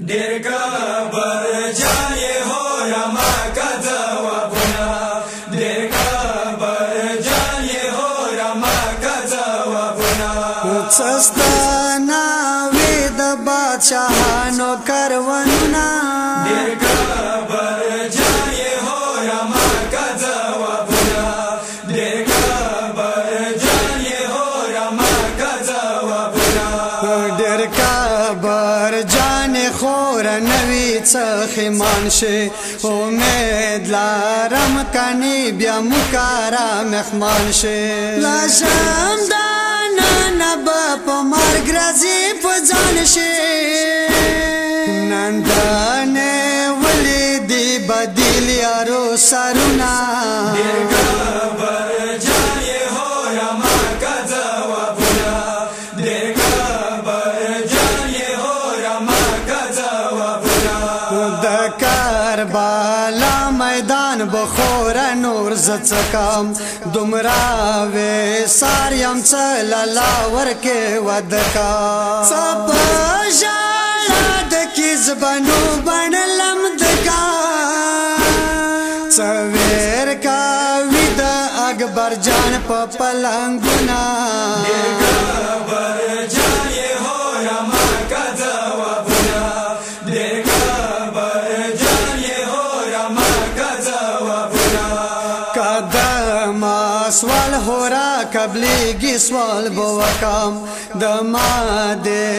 ډېر کبر جانې هو رما که ځوابونه ډېر کبر جانې هو رما که ځوابونه څه ستا ناوې د بادشاهانو کاروانونه ډېر کبر جانې هو رما که ځوابونه ډېر کبر جانې هو رما که ځوابونه ډېر کبر جانې خور نوي څه خیمان شي امید لرم کني بیا مکاره مهمان شي لاشم دا نن به په مرګ راځي په ځان شي نن دانې ولیدي بدیل یارو سرونه ډېر کبر جانې هو رما که ځوابونه ډېر کبر جانې هو رما که ځوابونه د کربلا میدان بخور نور زڅکم دومره وسار یم څه لالا ورکې ودکا څپ ژړا د کیزبنو بڼلم دکا څه ویر کوي د اکبر جان په پلنګونه ډېر کبر جانې هو رما که ځوابونه ډېر کبر جانې هو رما که ځوابونه قدما سوال هورا قبلیږي سوال بوکم د مادې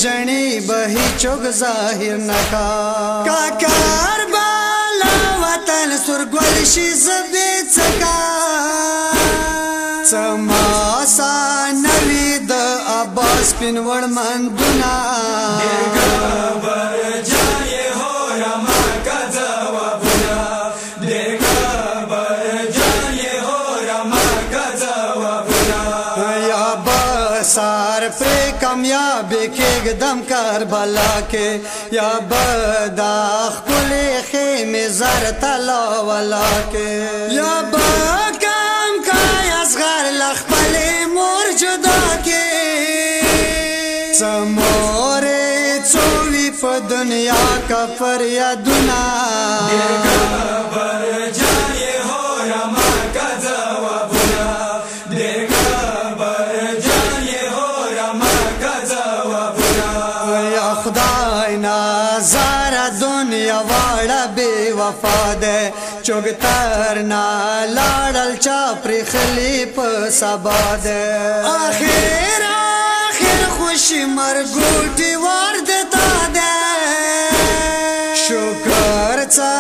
ژڼې به هیڅوک ظاهر نکا کا کربلا وطن سورګل شي زبې څکا څماسا نوي د عباس پنوړ مندونه ډېر کبر جانې هو رما که ځوابونه ډېر کبر جانې هو رما که ځوابونه یا بسار پر کامیاب کېږدم کربلا کې یا بدا ښکلې خیمې زر تلا ولا کې یا به کم کای اصغر له خپلې مور جدا کې څه مورې څو وي په دنیا که فریادونه ډېر کبر جانې هو رما که ځوابونه ډېر کبر جانې هو رما که ځوابونه یا خدای نظر دنیا واړه بې وفا ده چوګتر نه لاړل چا پرېښلي په سبا ده آخر خوشي مرګوټي وار دتا ده شکر څه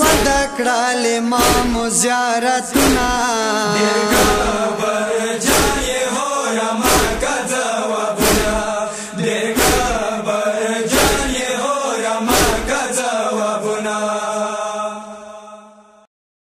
وده کړل امام زیارتونه ډېر کبر